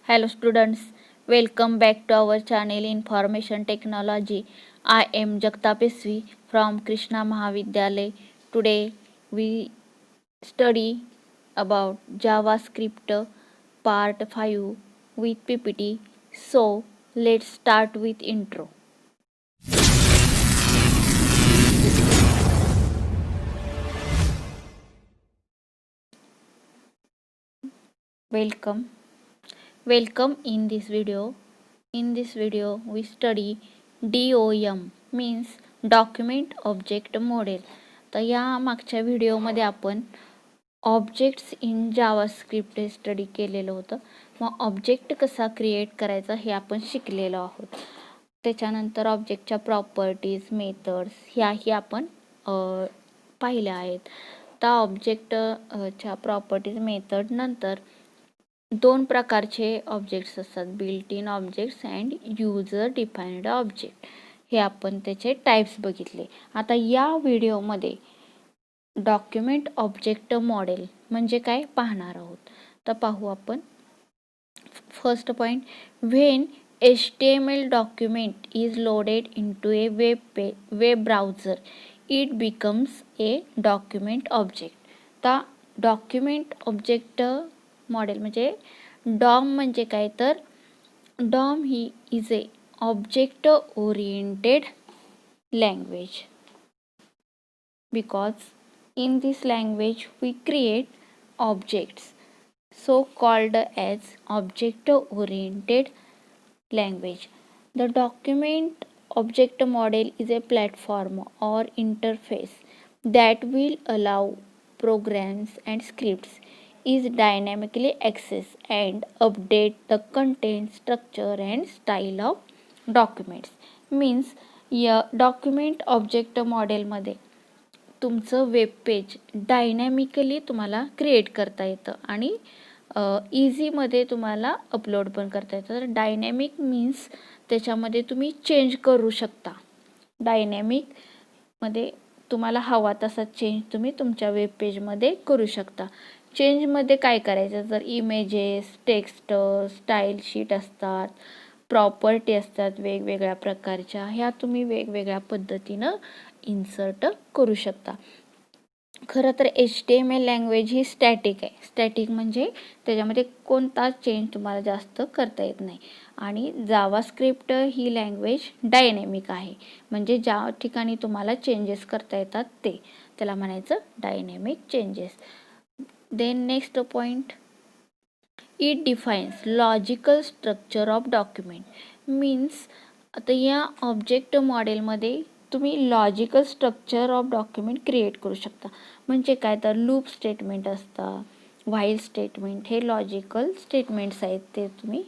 Hello students, welcome back to our channel Information Technology. I am Jagta Pesvi from Krishna Mahavidyalay. Today we study about JavaScript part 5 with PPT. So let's start with intro. Welcome. Welcome in this video. In this video we study DOM means Document Object Model. तर या मागच्या व्हिडिओमध्ये आपण objects in JavaScript हे study केलेलं होतं. मग object कसा क्रिएट करायचा हे आपण शिकलेलो आहोत. त्याच्यानंतर ऑब्जेक्टच्या प्रॉपर्टीज मेथड्स ह्याही आपण पाहिल्या आहेत. त्या ऑब्जेक्टच्या प्रॉपर्टीज मेथड नंतर दोन प्रकारचे ऑब्जेक्ट्स असतात, built in objects and user defined object. हे आपण त्याचे टाइप्स बघितले. आता या व्हिडिओमध्ये डॉक्युमेंट ऑब्जेक्ट मॉडेल म्हणजे काय पाहणार आहोत. तर पाहू आपण. First point, when HTML document is loaded into a web browser, it becomes a document object. तर डॉक्युमेंट ऑब्जेक्ट मॉडेल म्हणजे डॉम म्हणजे काय, तर डॉम ही is a object oriented language because in this language we create objects so called as object oriented language. The document object model is a platform or interface that will allow programs and scripts is dynamically access and update the content, structure and style of documents. Means या document object मॉडेलमध्ये तुमचं web page dynamically तुम्हाला create करता येतं आणि इझीमध्ये तुम्हाला upload पण करता येतं. तर डायनॅमिक मीन्स त्याच्यामध्ये तुम्ही चेंज करू शकता. डायनॅमिकमध्ये तुम्हाला हवा तसा चेंज तुम्ही तुमच्या वेब पेजमध्ये करू शकता. चेंजमध्ये काय करायचं, जर इमेजेस, टेक्स्ट, स्टाईल शीट असतात, प्रॉपर्टी असतात वेगवेगळ्या प्रकारच्या, ह्या तुम्ही वेगवेगळ्या पद्धतीनं इन्सर्ट करू शकता. खरं तर HTML लँग्वेज ही स्टॅटिक आहे. स्टॅटिक म्हणजे त्याच्यामध्ये कोणता चेंज तुम्हाला जास्त करता येत नाही. आणि जावास्क्रिप्ट ही लँग्वेज डायनॅमिक आहे, म्हणजे ज्या ठिकाणी तुम्हाला चेंजेस करता येतात ते त्याला म्हणायचं dynamic changes. Then next point, it defines logical structure of document. Means आता या ऑब्जेक्ट मॉडेलमध्ये तुम्ही logical structure of document create करू शकता. म्हणजे काय, तर लूप स्टेटमेंट असतात, व्हाईल स्टेटमेंट, हे लॉजिकल स्टेटमेंट्स आहेत, ते तुम्ही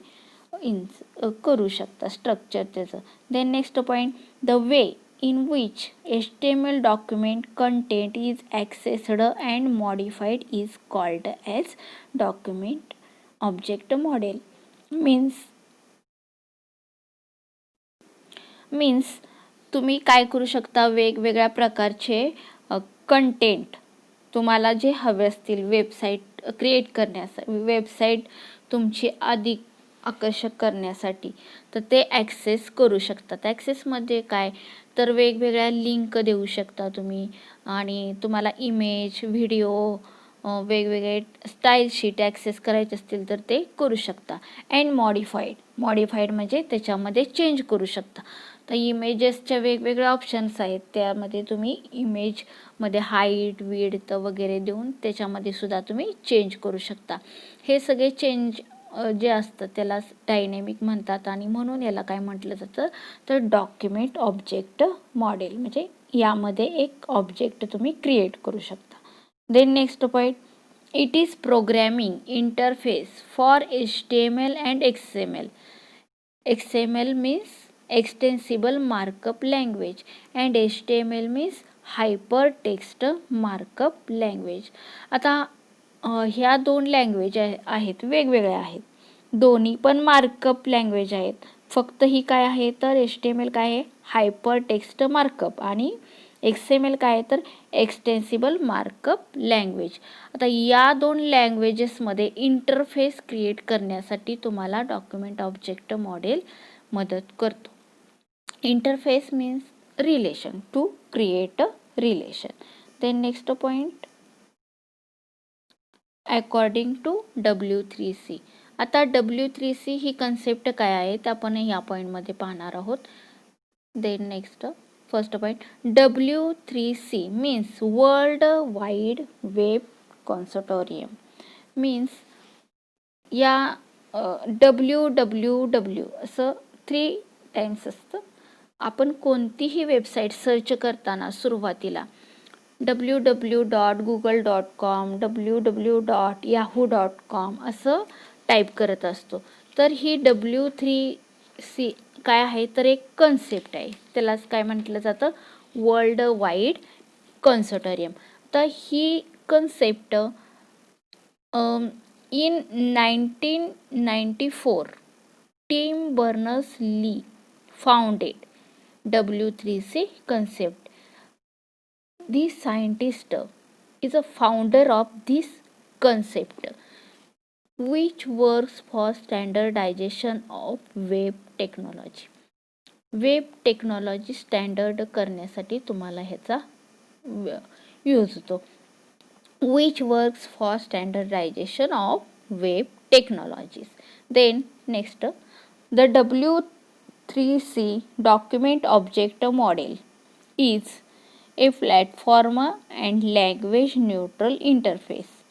करू शकता स्ट्रक्चर त्याचं. Then next point, the way in which HTML document content is accessed and modified is called as document object model. means तुम्ही काय करू शकता, वेगवेगळ्या प्रकारचे कंटेंट तुम्हाला जे हवे असतील वेबसाईट क्रिएट करण्यासाठी, वेबसाईट तुमची अधिक आकर्षक करण्यासाठी, तर ते ॲक्सेस करू शकतात. ॲक्सेसमध्ये काय, तर वेगवेगळ्या लिंक देऊ शकता तुम्ही आणि तुम्हाला इमेज, व्हिडिओ, वेगवेगळे स्टाईल शीट ॲक्सेस करायचे असतील तर ते करू शकता. अँड मॉडिफाईड म्हणजे त्याच्यामध्ये चेंज करू शकता. तर इमेजेसच्या वेगवेगळ्या ऑप्शन्स आहेत, त्यामध्ये तुम्ही इमेजमध्ये हाईट, विड्थ वगैरे देऊन त्याच्यामध्ये सुद्धा तुम्ही चेंज करू शकता. हे सगळे चेंज जे असतं त्याला डायनॅमिक म्हणतात आणि म्हणून याला काय म्हटलं जातं, तर डॉक्युमेंट ऑब्जेक्ट मॉडेल. म्हणजे यामध्ये एक ऑब्जेक्ट तुम्ही क्रिएट करू शकता. Then next point, it is programming interface for HTML and XML. XML means extensible markup language and HTML means hyper text markup language. आता ह्या दोन लँग्वेज आहेत, वेगवेगळ्या आहेत, दोन्ही पण मार्कअप लँग्वेज आहेत. फक्त ही काय आहे, तर HTML काय आहे, हायपर टेक्स्ट मार्कअप आणि XML काय आहे तर एक्सटेन्सिबल मार्कअप लँग्वेज. आता या दोन लँग्वेजेसमध्ये इंटरफेस क्रिएट करण्यासाठी तुम्हाला डॉक्युमेंट ऑब्जेक्ट मॉडेल मदत करतो. Interface means relation, to create a relation. Then next point according to W3C. आता W3C ही कन्सेप्ट काय आहे ते आपण या पॉईंटमध्ये पाहणार आहोत. Then next first point W3C means world wide web consortium. Means या WWW असं 3 टाइम्स असतं. आपण कोणतीही वेबसाईट सर्च करताना सुरुवातीला www.google.com www.yahoo.com असं टाईप करत असतो. तर ही W3C काय आहे तर एक कन्सेप्ट आहे, त्यालाच काय म्हटलं जातं वर्ल्ड वाईड कॉन्सोर्टियम. तर ही concept in 1994 Tim Berners Lee founded W3C concept. The scientist is a founder of this concept, which works for standardization of web technology. Web technology standard करण्यासाठी तुम्हाला ह्याचा यूज होतो. which works for standardization of web technologies. Then next, the W3C document object model is a platform and language neutral interface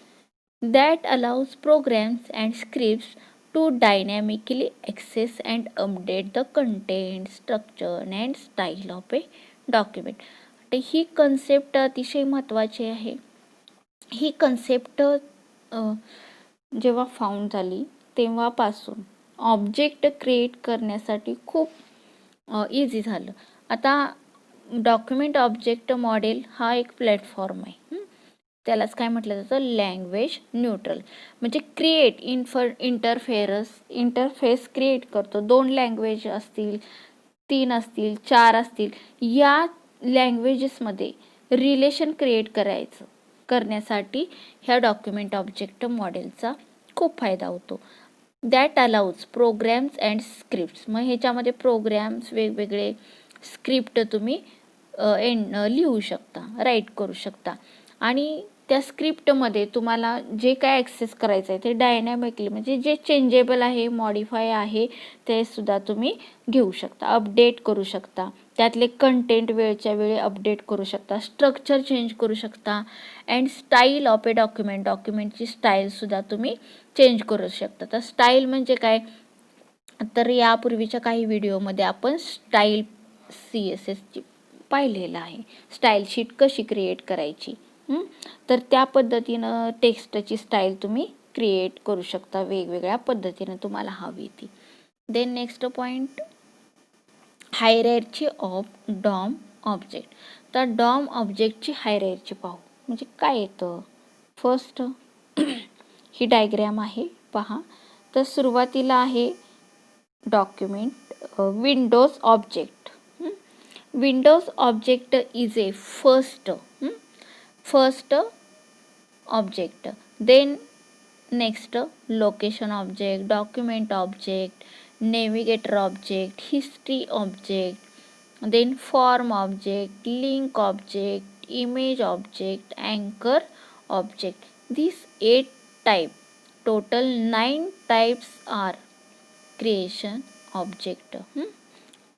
that allows programs and scripts to dynamically access and update the content, structure and style of a document. He concept अतिशय महत्त्वाची आहे. ही concept जेव्हा found झाली तेव्हापासून object create करण्यासाठी खूप easy झालं. आता डॉक्युमेंट ऑब्जेक्ट मॉडेल हा एक प्लॅटफॉर्म आहे. त्यालाच काय म्हटलं जातं लँग्वेज न्यूट्रल. म्हणजे क्रिएट इंटरफेस क्रिएट करतो. 2 लँग्वेज असतील, 3 असतील, 4 असतील, या लँग्वेजेसमध्ये रिलेशन क्रिएट करण्यासाठी ह्या डॉक्युमेंट ऑब्जेक्ट मॉडेलचा खूप फायदा होतो. That allows programs and scripts. मग ह्याच्यामध्ये प्रोग्रॅम्स वेगवेगळे स्क्रिप्ट तुम्ही लिहू शकता, राईट करू शकता. आणि त्या स्क्रिप्टमध्ये तुम्हाला जे काय ॲक्सेस करायचं आहे ते डायनॅमिकली म्हणजे जे चेंजेबल आहे, मॉडिफाय आहे ते सुद्धा तुम्ही घेऊ शकता, अपडेट करू शकता. त्यातले कंटेंट वेळच्या वेळी अपडेट करू शकता, स्ट्रक्चर चेंज करू शकता. अँड स्टाईल ऑफ ए डॉक्युमेंटची स्टाईलसुद्धा तुम्ही चेंज करू शकता. तर स्टाईल म्हणजे काय तर यापूर्वीच्या काही व्हिडिओमध्ये आपण स्टाईल CSSची पाहिलेलं आहे, स्टाईल शीट कशी क्रिएट करायची. तर त्या पद्धतीनं टेक्स्टची स्टाईल तुम्ही क्रिएट करू शकता वेगवेगळ्या पद्धतीनं तुम्हाला हवी ती. Then next point hierarchy of DOM object. तर डॉम ऑब्जेक्टची हायरार्की पाहू. म्हणजे काय येतं. फर्स्ट ही डायग्रॅम आहे पहा. तर सुरुवातीला आहे document windows object. Windows object is a first object. Then next location object, document object, navigator object, history object, then form object, link object, image object, अँकर object. These 8 type, total 9 types are creation object.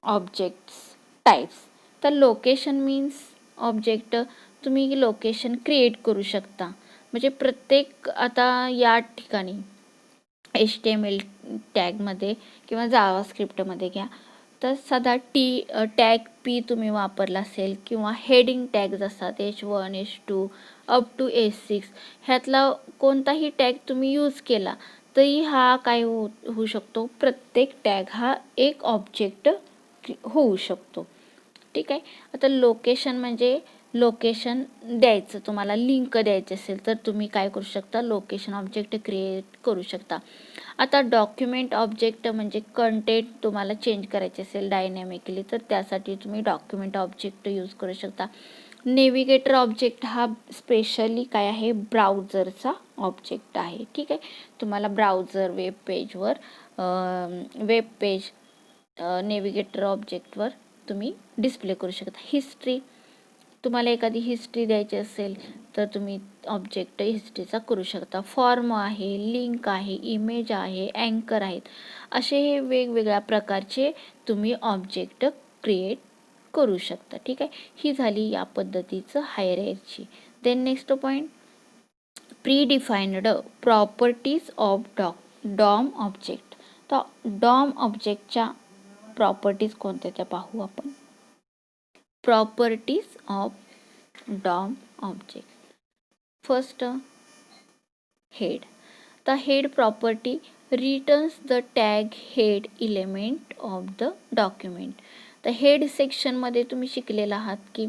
Objects types. तर location means object तुम्ही location create करू शकता. म्हणजे प्रत्येक आता या ठिकाणी HTML टॅगमध्ये किंवा जावास्क्रिप्टमध्ये घ्या तर साधा टॅग P तुम्ही वापरला असेल किंवा हेडिंग टॅग्स असतात H1 H2 up to H6 ह्यातला कोणताही टॅग तुम्ही यूज केला तरी हा काय होऊ शकतो. प्रत्येक टॅग हा एक ऑब्जेक्ट होऊ शकतो. ठीक आहे. आता लोकेशन म्हणजे लोकेशन द्यायचं तुम्हाला लिंक द्यायची असेल तर तुम्ही काय करू शकता लोकेशन ऑब्जेक्ट क्रिएट करू शकता. आता डॉक्युमेंट ऑब्जेक्ट म्हणजे कंटेंट तुम्हाला चेंज करायचे असेल डायनॅमिकली तर त्यासाठी तुम्ही डॉक्युमेंट ऑब्जेक्ट यूज करू शकता. नेविगेटर ऑब्जेक्ट हा स्पेशली काय आहे, ब्राउझरचा ऑब्जेक्ट आहे. ठीक आहे, तुम्हाला ब्राउझर वेब पेजवर नेविगेटर ऑब्जेक्टवर तुम्ही डिस्प्ले करू शकता. हिस्ट्री, तुम्हाला एखादी हिस्ट्री द्यायची असेल तर तुम्ही ऑब्जेक्ट हिस्ट्रीचा करू शकता. फॉर्म आहे, लिंक आहे, इमेज आहे, अँकर आहेत, असे हे वेगवेगळ्या प्रकारचे तुम्ही ऑब्जेक्ट क्रिएट करू शकता. ठीक आहे, ही झाली या पद्धतीचं hierarchy. Then next point, pre defined properties of DOM object. तर डॉम ऑब्जेक्टच्या प्रॉपर्टीज कोणत्या त्या पाहू आपण. Properties of DOM object. First, head. The head property returns the tag head element of the document. तर हेड सेक्शनमध्ये तुम्ही शिकलेला आहात की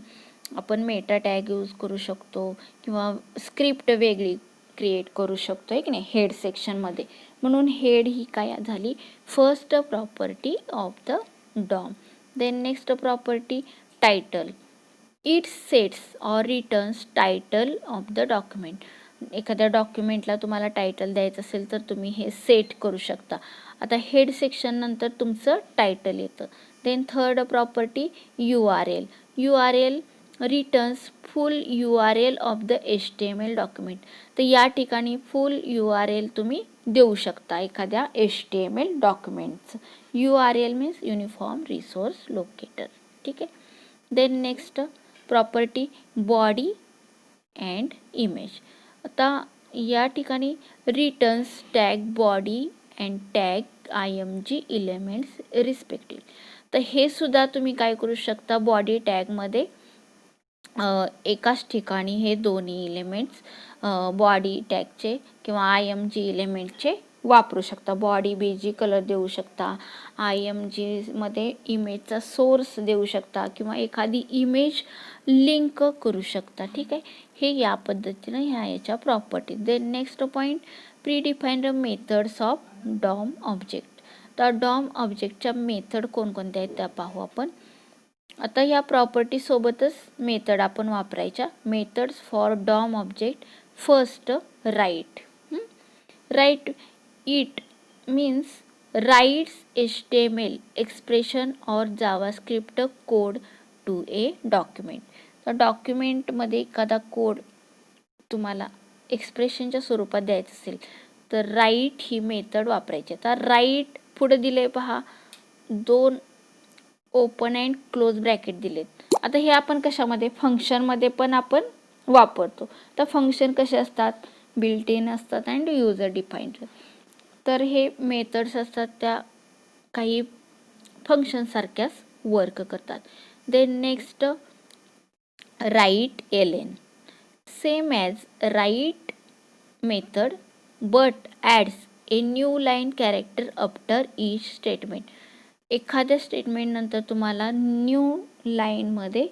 आपण मेटा टॅग यूज करू शकतो किंवा स्क्रिप्ट वेगळी क्रिएट करू शकतो आहे की नाही हेड सेक्शनमध्ये. म्हणून हेड ही काय झाली, first property of the DOM. Then next property, title. It sets or returns title of the document. एखाद्या डॉक्युमेंटला तुम्हाला टायटल द्यायचं असेल तर तुम्ही हे सेट करू शकता. आता हेड सेक्शन नंतर तुमचं टायटल येतं. Then third property, URL. URL returns full URL of the HTML document. तर या ठिकाणी फुल URL तुम्ही देऊ शकता एखाद्या HTML डॉक्युमेंटचं. URL means uniform resource locator. ठीक आहे. Then next property, body and image. आता या ठिकाणी returns tag body and tag IMG elements respective. तर हे सुद्धा तुम्ही काय करू शकता, बॉडी टॅगमध्ये एकाच ठिकाणी हे दोन्ही एलिमेंट्स बॉडी टॅगचे किंवा IMG एलिमेंटचे वापरू शकता. बॉडी BG कलर देऊ शकता, IMG मध्ये इमेजचा सोर्स देऊ शकता किंवा एखादी इमेज लिंक करू शकता. ठीक आहे, हे या पद्धतीनं याच्या property. Then next point, pre defined methods of DOM object. तर DOM ऑब्जेक्टच्या मेथड कोणकोणत्या आहेत त्या पाहू आपण. आता या प्रॉपर्टी सोबतच मेथड आपण वापरायच्या. Methods for DOM object. First, write. Write it means writes HTML expression or JavaScript code to a document. तर डॉक्युमेंटमध्ये एखादा कोड तुम्हाला एक्सप्रेशनच्या स्वरूपात द्यायचं असेल तर राईट ही मेथड वापरायची. तर राईट पुढे दिले पहा, दोन ओपन अँड क्लोज ब्रॅकेट दिलेत. आता हे आपण कशामध्ये, फंक्शनमध्ये पण आपण वापरतो. तर फंक्शन कसे असतात, बिल्ट इन असतात अँड युजर डिफाइन्ड. तर हे मेथड्स असतात त्या काही फंक्शनसारख्याच वर्क करतात. Then next, write L N. Same as write method but adds a new line character after each statement. एखाद्या स्टेटमेंट नंतर तुम्हाला न्यू लाईनमध्ये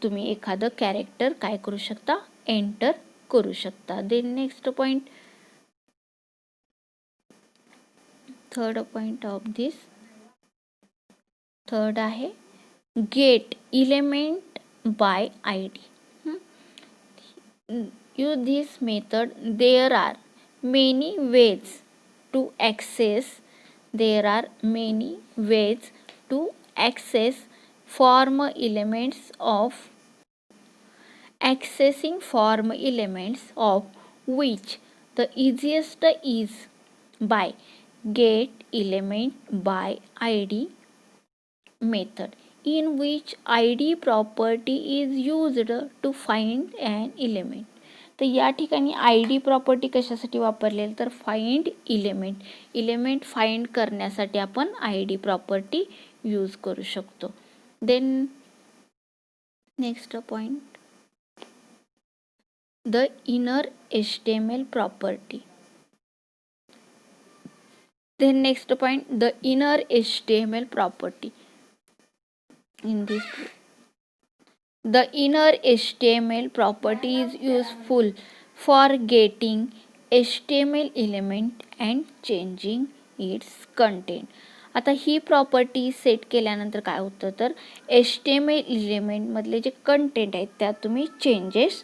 तुम्ही एखादं कॅरेक्टर काय करू शकता, एंटर करू शकता. Then next point, third point of this, third आहे get element by ID. Use this method. There are many ways to access form elements of accessing form elements of which the easiest is by get element by ID method, in which ID property is used to find an element. तर या ठिकाणी ID property कशासाठी वापरलेली, तर find element find करण्यासाठी आपण ID property use करू शकतो. Then next point, the inner HTML property. Then next point, the inner HTML property. In this, the inner HTML property is useful for getting HTML element and changing its content. आता ही property set केल्यानंतर काय होतं तर HTML एलिमेंटमधले जे content आहेत त्यात तुम्ही changes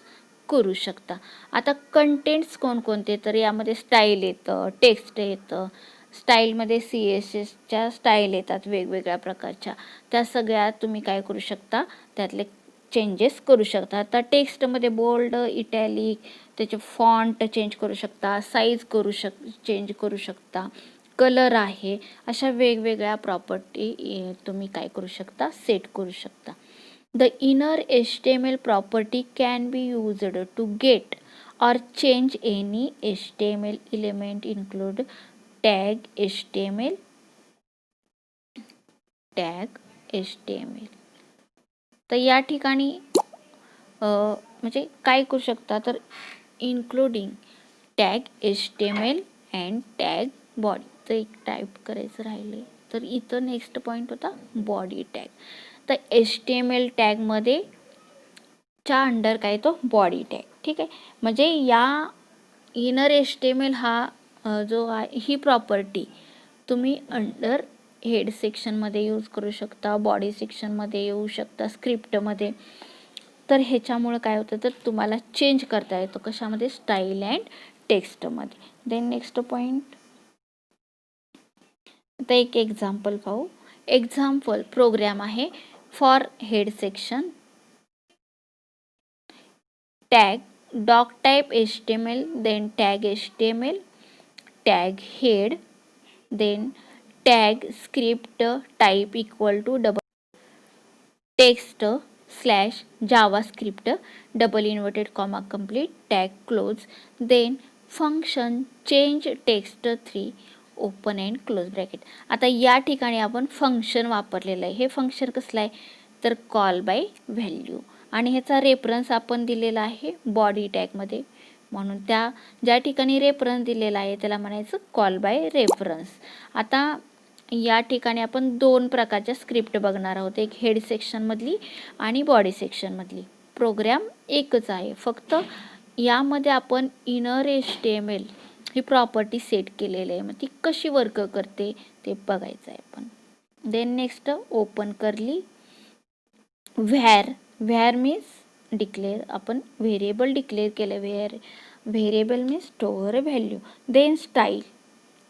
करू शकता. आता कंटेंट्स कोणकोणते तर यामध्ये स्टाईल येतं, टेक्स्ट येतं. स्टाईलमध्ये CSSच्या स्टाईल येतात वेगवेगळ्या प्रकारच्या, त्या सगळ्या तुम्ही काय करू शकता त्यातले चेंजेस करू शकता. आता टेक्स्टमध्ये बोल्ड, इटॅलिक, त्याचे फॉन्ट चेंज करू शकता, साईज चेंज करू शकता, कलर आहे, अशा वेगवेगळ्या प्रॉपर्टी तुम्ही काय करू शकता सेट करू शकता. The inner HTML property can be used to get or change any HTML element include tag HTML. तर या ठिकाणी म्हणजे काय करू शकता तर including tag HTML and tag body. तर एक टाईप करायचं राहिले तर इथं नेक्स्ट पॉईंट होता बॉडी टॅग. तर HTML टॅगमध्ये च्या अंडर काय तो बॉडी टॅग. ठीक आहे, म्हणजे या इनर HTML हा जो आहे ही प्रॉपर्टी तुम्ही अंडर हेड सेक्शनमध्ये यूज करू शकता, बॉडी सेक्शनमध्ये येऊ शकता, स्क्रिप्टमध्ये. तर ह्याच्यामुळं काय होतं तर तुम्हाला चेंज करता येतो कशामध्ये स्टाईल अँड टेक्स्टमध्ये. देन नेक्स्ट पॉईंट, आता एक एक्झाम्पल पाहू. एक्झाम्पल प्रोग्राम आहे for head section. Tag doc type HTML, then tag HTML, tag head, then tag script type equal to double text slash JavaScript double inverted comma complete tag close, then function change text 3 open and close bracket. आता या ठिकाणी आपण function वापरलेलं आहे. हे function कसलं आहे तर कॉल बाय व्हॅल्यू, आणि ह्याचा रेफरन्स आपण दिलेला आहे बॉडी टॅगमध्ये, म्हणून त्या ज्या ठिकाणी रेफरन्स दिलेला आहे त्याला म्हणायचं कॉल बाय रेफरन्स. आता या ठिकाणी आपण दोन प्रकारच्या स्क्रिप्ट बघणार आहोत, एक हेड सेक्शनमधली आणि बॉडी सेक्शनमधली. प्रोग्राम एकच आहे, फक्त यामध्ये आपण इनर HTML ही प्रॉपर्टी सेट केलेली आहे. मग ती कशी वर्क करते ते बघायचं आहे आपण. Then next open curly var means declare, आपण व्हेरिएबल डिक्लेअर केलं. Variable means store value. Then style,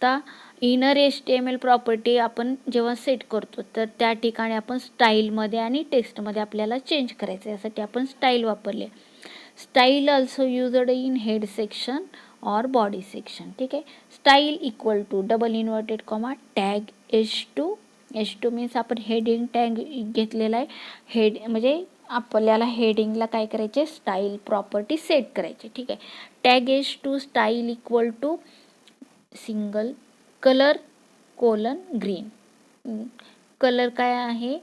आता इनर HTML प्रॉपर्टी आपण जेव्हा सेट करतो तर त्या ठिकाणी आपण स्टाईलमध्ये आणि टेक्स्टमध्ये आपल्याला चेंज करायचं आहे, यासाठी आपण स्टाईल वापरले. Style also used in head section or body section. ठीक आहे, style equal to double inverted comma tag H2 means आपण हेडिंग टॅग घेतलेला आहे. हेड म्हणजे आपल्याला हेडिंगला काय करायचे स्टाईल प्रॉपर्टी सेट करायचे. ठीक आहे, tag H2 style equal to single colour colon green. Colour काय आहे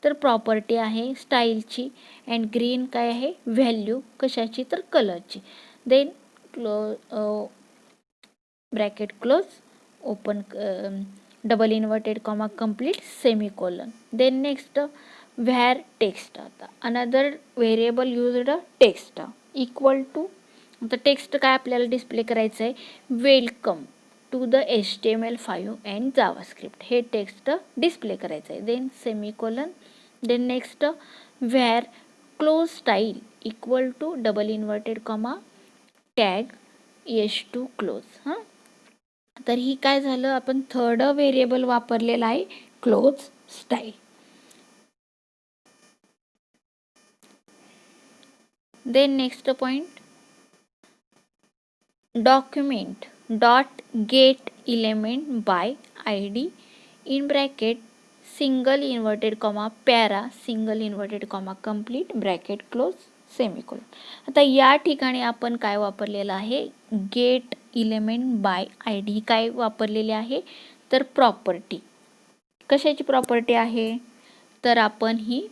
तर प्रॉपर्टी आहे स्टाईलची, अँड ग्रीन काय आहे व्हॅल्यू कशाची तर कलरची. Then bracket close open double inverted comma complete semicolon. Then next var text, आता another variable used text equal to, आता टेक्स्ट काय आपल्याला डिस्प्ले करायचं आहे welcome to the HTML5 and JavaScript, हे टेक्स्ट डिस्प्ले करायचं आहे. Then semicolon. Then next var close style equal to double inverted comma tag H2 close. हां, तर ही काय झालं आपण थर्ड व्हेरिएबल वापरलेला आहे close style. Then next point, document dot get element by ID in bracket single inverted comma para single inverted comma complete bracket close semicolon. आता या ठिकाणी आपण काय वापरलेलं आहे गेट एलिमेंट बाय ID, काय वापरलेले आहे तर प्रॉपर्टी. कशाची प्रॉपर्टी आहे तर आपण ही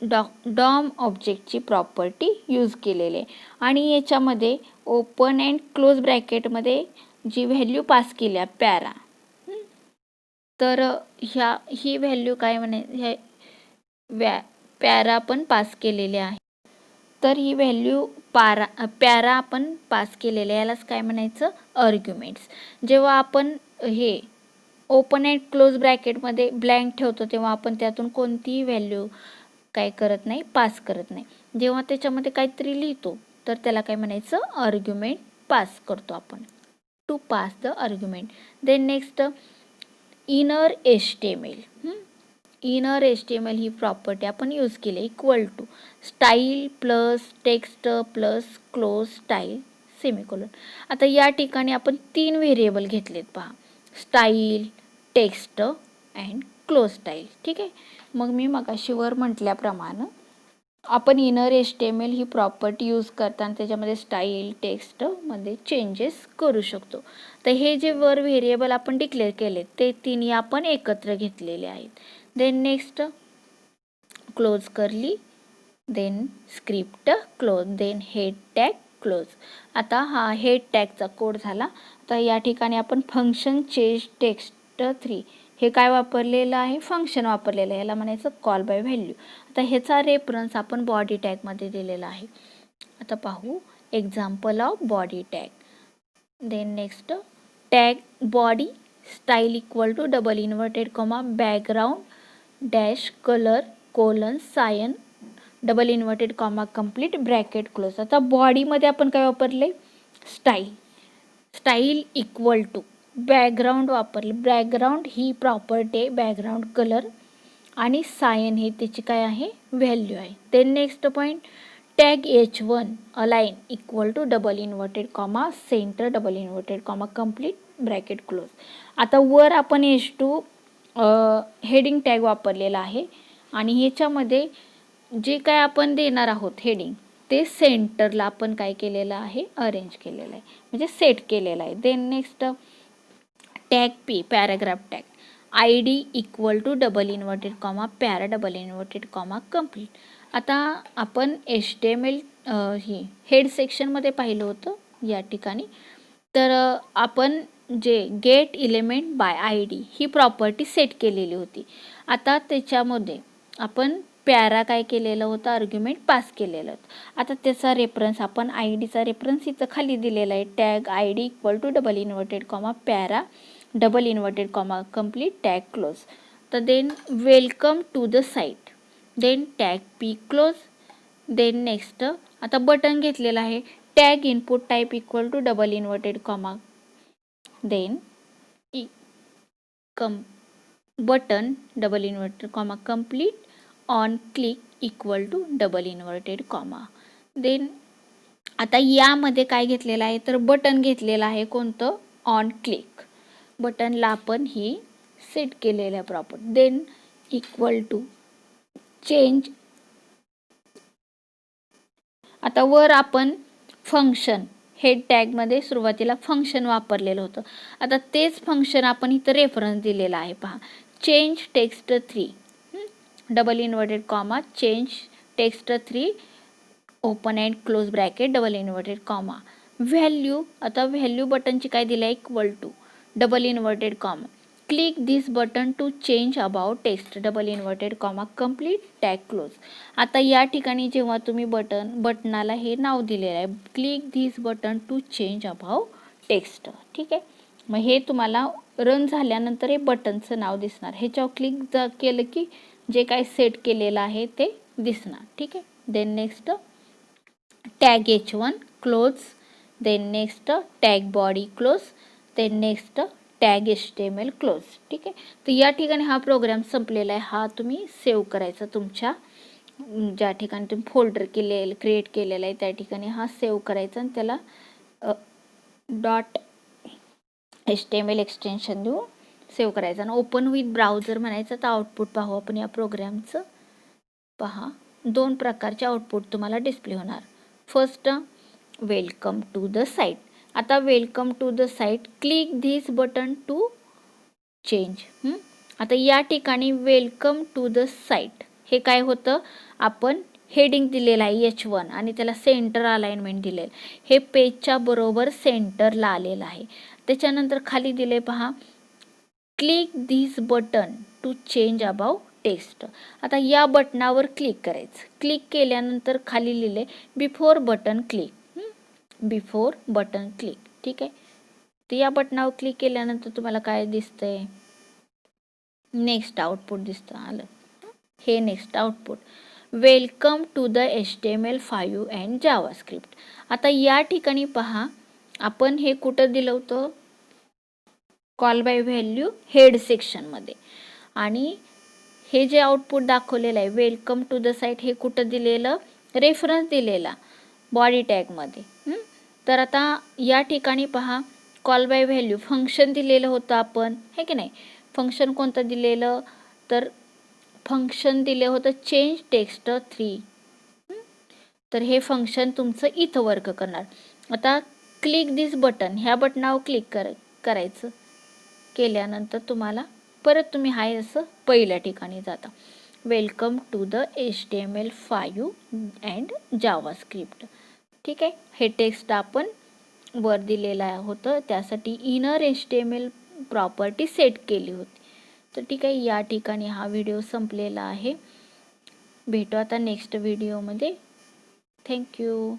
डॉम ऑब्जेक्टची प्रॉपर्टी यूज केलेली आहे, आणि याच्यामध्ये ओपन अँड क्लोज ब्रॅकेटमध्ये जी व्हॅल्यू पास केली आहे पॅरा, तर ही व्हॅल्यू काय पॅरा आपण पास केलेले आहे. तर ही व्हॅल्यू पॅरा आपण पास केलेले, यालाच काय म्हणायचं आर्ग्युमेंट्स. जेव्हा आपण हे ओपन अँड क्लोज ब्रॅकेटमध्ये ब्लँक ठेवतो तेव्हा आपण त्यातून कोणतीही व्हॅल्यू काय करत नाही, पास करत नाही. जेव्हा त्याच्यामध्ये काहीतरी लिहितो तर त्याला काय म्हणायचं, आर्ग्युमेंट पास करतो आपण, to pass the argument. Then next inner HTML. Inner HTML ही प्रॉपर्टी आपण यूज केली, equal to style plus text plus close style semicolon. आता या ठिकाणी आपण 3 व्हेरिएबल घेतलेत पहा, style, text and close style. ठीक आहे. मग मी मगाशी वर म्हटल्याप्रमाणे आपण इनर HTML ही प्रॉपर्टी यूज करताना त्याच्यामध्ये स्टाईल, टेक्स्टमध्ये चेंजेस करू शकतो. तर हे जे वर व्हेरिएबल आपण डिक्लेअर केले ते 3 आपण एकत्र घेतलेले आहेत. Then next close curly, then script close, then head tag close. आता हा हेड टॅगचा कोड झाला. तर या ठिकाणी आपण फंक्शन चेंज टेक्स्ट 3 हे काय वापरलेलं आहे, फंक्शन वापरलेलं आहे, याला म्हणायचं कॉल बाय व्हॅल्यू. आता ह्याचा रेफरन्स आपण बॉडी टॅगमध्ये दिलेला आहे. आता पाहू example of body tag. Then next tag body style equal to double inverted comma background dash colour colon cyan double inverted comma complete bracket close. आता बॉडीमध्ये आपण काय वापरले, style. Style equal to background वापरले, बॅकग्राऊंड ही property आहे, background colour आणि cyan हे त्याची काय आहे, व्हॅल्यू आहे. Then next point tag H1 align equal to double inverted comma centre double inverted comma complete bracket close. आता वर आपण H2 हेडिंग टॅग वापरलेला आहे आणि ह्याच्यामध्ये जे काय आपण देणार आहोत हेडिंग ते सेंटरला आपण काय केलेलं आहे, अरेंज केलेलं आहे, म्हणजे सेट केलेलं आहे. Then next tag P paragraph tag ID equal to double inverted comma para double inverted comma complete. आता आपण HTML ही हेड सेक्शनमध्ये पाहिलं होतं या ठिकाणी. तर आपण जे gate element by ID he property set केलेली होती. आता त्याच्यामध्ये आपण पॅरा काय केलेलं होतं, आर्ग्युमेंट पास केलेलं होतं. आता त्याचा रेफरन्स आपण IDचा रेफरन्स इथं खाली दिलेला आहे, tag ID equal to double inverted comma para double inverted comma complete tag close. तर then welcome to the site, then tag P close. Then next आता बटन घेतलेलं आहे, tag input type equal to double inverted comma then button double inverted comma complete on click equal to double inverted comma. Then आता यामध्ये काय घेतलेलं आहे, तर button घेतलेलं आहे, कोणतं, ऑन क्लिक. बटनला आपण ही सेट केलेल्या property. Then equal to change. आता वर आपण फंक्शन हेड टॅगमध्ये सुरुवातीला फंक्शन वापरलेलं होतं. आता तेच फंक्शन आपण इथं रेफरन्स दिलेला आहे पहा, change text 3 double inverted comma change text 3 open and close bracket double inverted comma value. आता व्हॅल्यू बटनची काय दिलं आहे, equal to double inverted comma click this button to change about text double inverted comma complete tag close. आता या ठिकाणी जेव्हा तुम्ही बटनाला हे नाव दिलेलं आहे, click this button to change about text. ठीक आहे. मग हे तुम्हाला रन झाल्यानंतर हे बटनचं नाव दिसणार, ह्याच्यावर क्लिक केलं की जे काय सेट केलेलं आहे ते दिसणार. ठीक आहे. Then next tag H1 close, then next tag body close, then next tag HTML close. ठीक आहे. तर या ठिकाणी हा प्रोग्राम संपलेला आहे. हा तुम्ही सेव्ह करायचा, तुमच्या ज्या ठिकाणी तुम्ही फोल्डर क्रिएट केलेला आहे त्या ठिकाणी हा सेव्ह करायचा आणि त्याला .html एक्सटेन्शन देऊन सेव्ह करायचा आणि ओपन विथ ब्राउझर म्हणायचं. तर आउटपुट पाहू आपण या प्रोग्रामचं. पहा 2 प्रकारचे आउटपुट तुम्हाला डिस्प्ले होणार. First welcome to the site. आता welcome to the site click this button to change. आता या ठिकाणी वेलकम टू द साईट हे काय होतं, आपण हेडिंग दिलेलं आहे H1 आणि त्याला सेंटर अलाइनमेंट दिलेलं, हे पेजच्या बरोबर सेंटरला आलेलं आहे. त्याच्यानंतर खाली दिले पहा, click this button to change about text. आता या बटनावर क्लिक करायचं. क्लिक केल्यानंतर खाली लिहिले before button click, before button click. ठीक आहे. तर या बटनावर क्लिक केल्यानंतर तुम्हाला काय दिसतंय, नेक्स्ट आउटपुट दिसतं आलं, हे next output. Welcome to the HTML5 and JavaScript. आता या ठिकाणी पहा, आपण हे कुठं दिलं होतं, कॉल बाय व्हॅल्यू हेड सेक्शनमध्ये. आणि हे जे आउटपुट दाखवलेलं आहे वेलकम टू द साईट, हे कुठं दिलेलं, रेफरन्स दिलेला बॉडी टॅगमध्ये. तर आता या ठिकाणी पहा, कॉल बाय व्हॅल्यू फंक्शन दिलेलं होतं आपण, हे की नाही. फंक्शन कोणतं दिलेलं, तर फंक्शन दिलं होतं चेंज टेक्स्ट 3. तर हे फंक्शन तुमचं इथं वर्क करणार. आता क्लिक दिस बटन, ह्या बटनावर क्लिक करायचं. केल्यानंतर तुम्हाला परत तुम्ही हाय असं पहिल्या ठिकाणी जाता. Welcome to the HTML5 and JavaScript. ठीक आहे, हे टेक्स्ट आपण वर दिलेलं होतं, त्यासाठी इनर HTML प्रॉपर्टी सेट केली होती. तर ठीक आहे, या ठिकाणी हा व्हिडिओ संपलेला आहे. भेटू आता नेक्स्ट व्हिडिओमध्ये. थँक्यू.